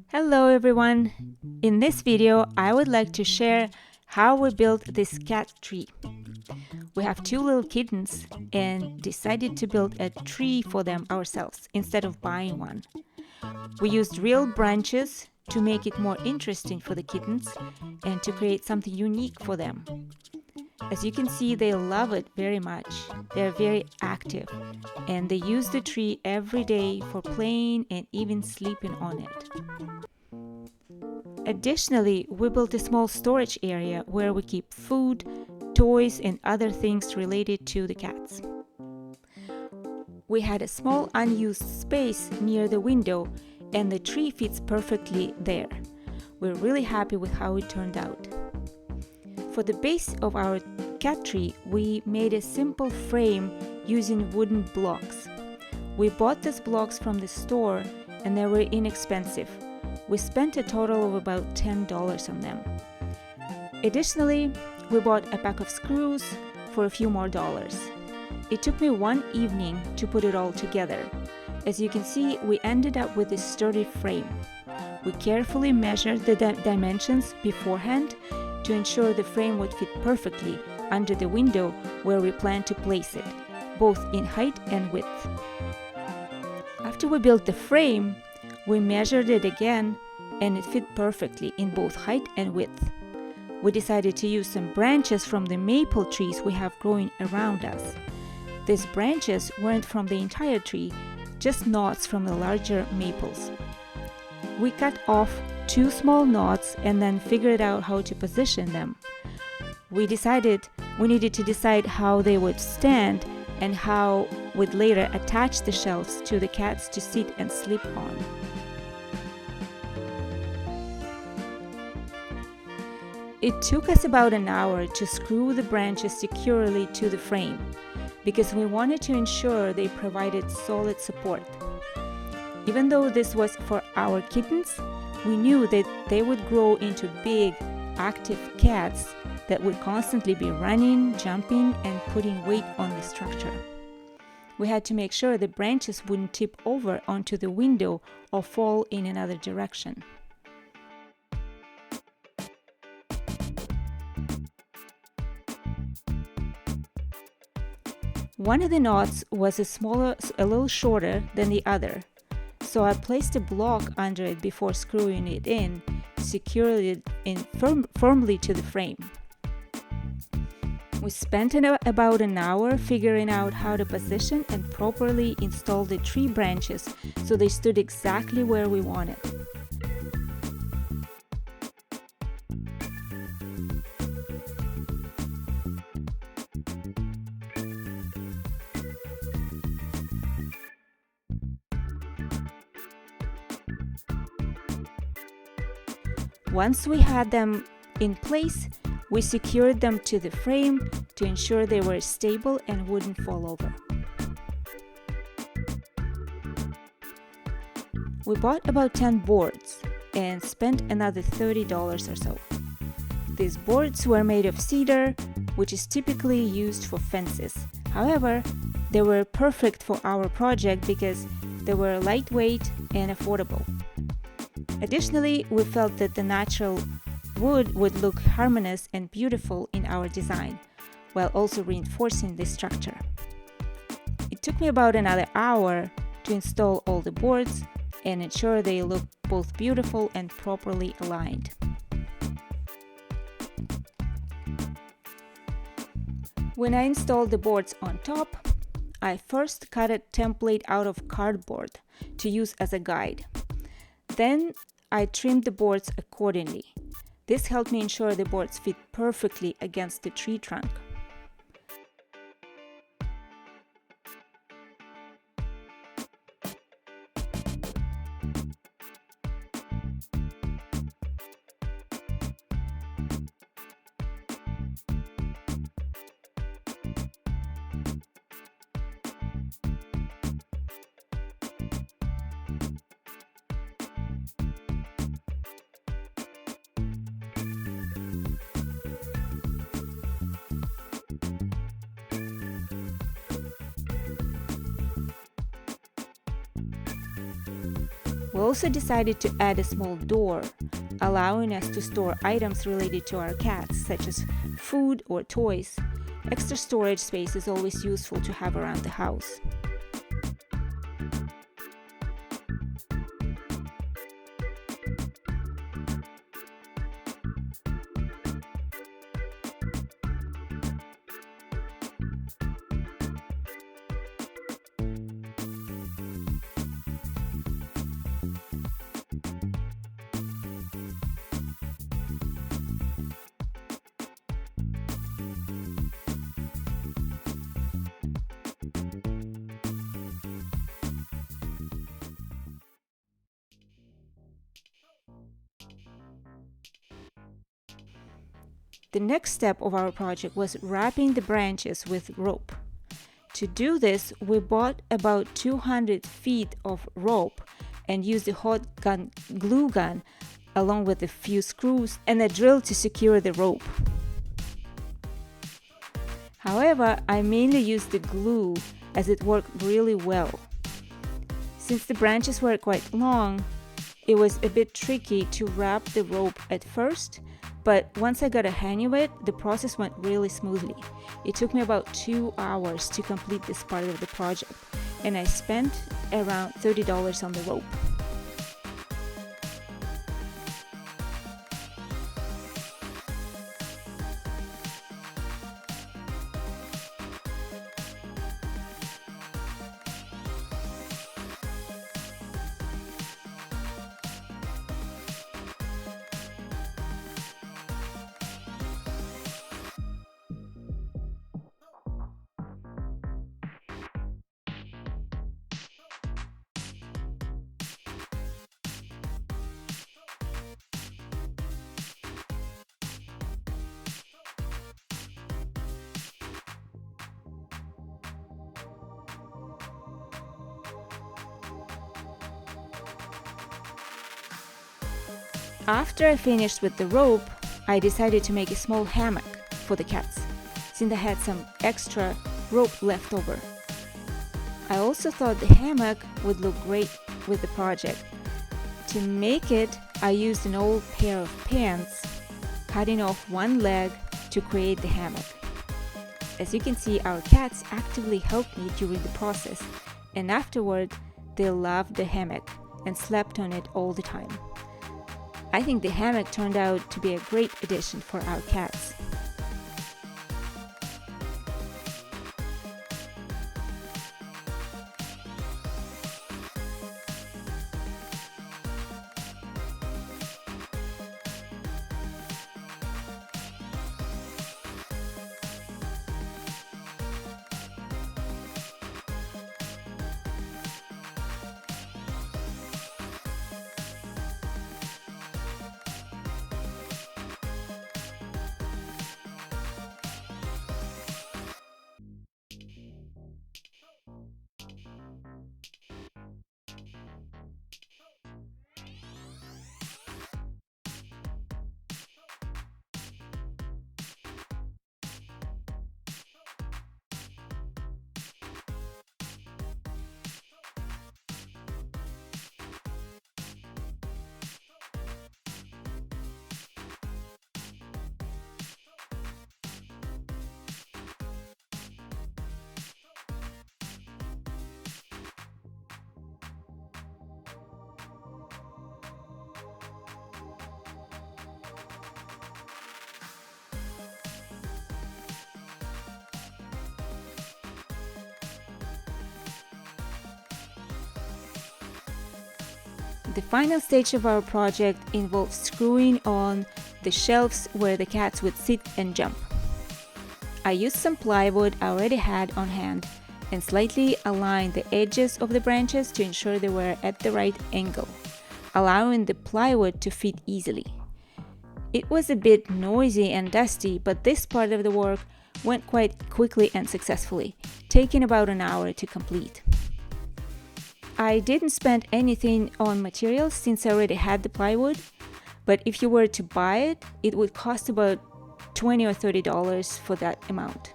Hello everyone! In this video, I would like to share how we built this cat tree. We have two little kittens and decided to build a tree for them ourselves instead of buying one. We used real branches to make it more interesting for the kittens and to create something unique for them. As you can see, they love it very much. They're very active and they use the tree every day for playing and even sleeping on it. Additionally, we built a small storage area where we keep food, toys, and other things related to the cats. We had a small unused space near the window and the tree fits perfectly there. We're really happy with how it turned out. For the base of our cat tree, we made a simple frame using wooden blocks. We bought these blocks from the store and they were inexpensive. We spent a total of about $10 on them. Additionally, we bought a pack of screws for a few more dollars. It took me one evening to put it all together. As you can see, we ended up with this sturdy frame. We carefully measured the dimensions beforehand to ensure the frame would fit perfectly under the window where we planned to place it, both in height and width. After we built the frame, we measured it again and it fit perfectly in both height and width. We decided to use some branches from the maple trees we have growing around us. These branches weren't from the entire tree, just knots from the larger maples. We cut off 2 small knots and then figured out how to position them. We decided we needed to decide how they would stand and how we'd later attach the shelves to the cats to sit and sleep on. It took us about an hour to screw the branches securely to the frame because we wanted to ensure they provided solid support. Even though this was for our kittens, we knew that they would grow into big, active cats that would constantly be running, jumping, and putting weight on the structure. We had to make sure the branches wouldn't tip over onto the window or fall in another direction. One of the knots was a little shorter than the other, so I placed a block under it before screwing it in, securing it firmly to the frame. We spent about an hour figuring out how to position and properly install the tree branches so they stood exactly where we wanted. Once we had them in place, we secured them to the frame to ensure they were stable and wouldn't fall over. We bought about 10 boards and spent another $30 or so. These boards were made of cedar, which is typically used for fences. However, they were perfect for our project because they were lightweight and affordable. Additionally, we felt that the natural wood would look harmonious and beautiful in our design, while also reinforcing the structure. It took me about another hour to install all the boards and ensure they look both beautiful and properly aligned. When I installed the boards on top, I first cut a template out of cardboard to use as a guide. Then I trimmed the boards accordingly. This helped me ensure the boards fit perfectly against the tree trunk. We also decided to add a small door, allowing us to store items related to our cats, such as food or toys. Extra storage space is always useful to have around the house. The next step of our project was wrapping the branches with rope. To do this, we bought about 200 feet of rope and used a hot glue gun along with a few screws and a drill to secure the rope. However, I mainly used the glue as it worked really well. Since the branches were quite long, it was a bit tricky to wrap the rope at first, but once I got a hang of it, the process went really smoothly. It took me about 2 hours to complete this part of the project, and I spent around $30 on the rope. After I finished with the rope, I decided to make a small hammock for the cats, since I had some extra rope left over. I also thought the hammock would look great with the project. To make it, I used an old pair of pants, cutting off one leg to create the hammock. As you can see, our cats actively helped me during the process, and afterward, they loved the hammock and slept on it all the time. I think the hammock turned out to be a great addition for our cats. The final stage of our project involves screwing on the shelves where the cats would sit and jump. I used some plywood I already had on hand and slightly aligned the edges of the branches to ensure they were at the right angle, allowing the plywood to fit easily. It was a bit noisy and dusty, but this part of the work went quite quickly and successfully, taking about an hour to complete. I didn't spend anything on materials since I already had the plywood, but if you were to buy it, it would cost about $20 or $30 for that amount.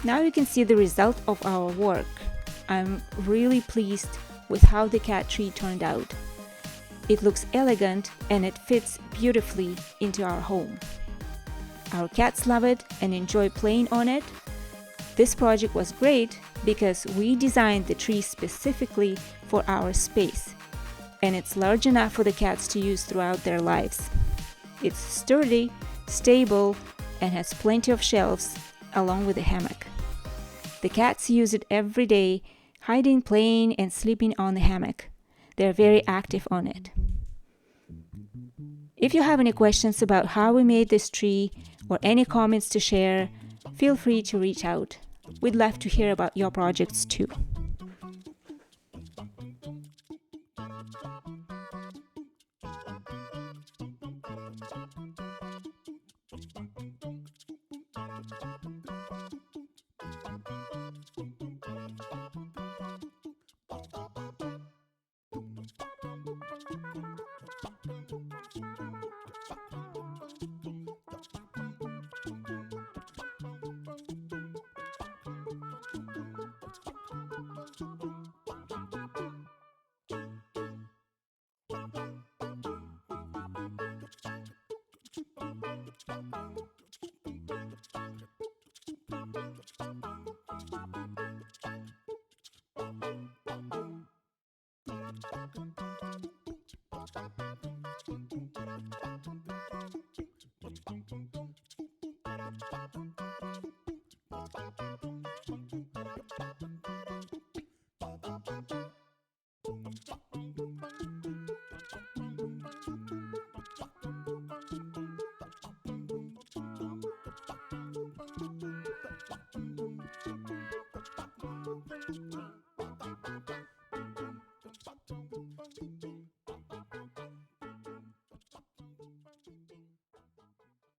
Now you can see the result of our work. I'm really pleased with how the cat tree turned out. It looks elegant and it fits beautifully into our home. Our cats love it and enjoy playing on it. This project was great because we designed the tree specifically for our space, and it's large enough for the cats to use throughout their lives. It's sturdy, stable, and has plenty of shelves along with a hammock. The cats use it every day, hiding, playing, and sleeping on the hammock. They're very active on it. If you have any questions about how we made this tree or any comments to share, feel free to reach out. We'd love to hear about your projects too.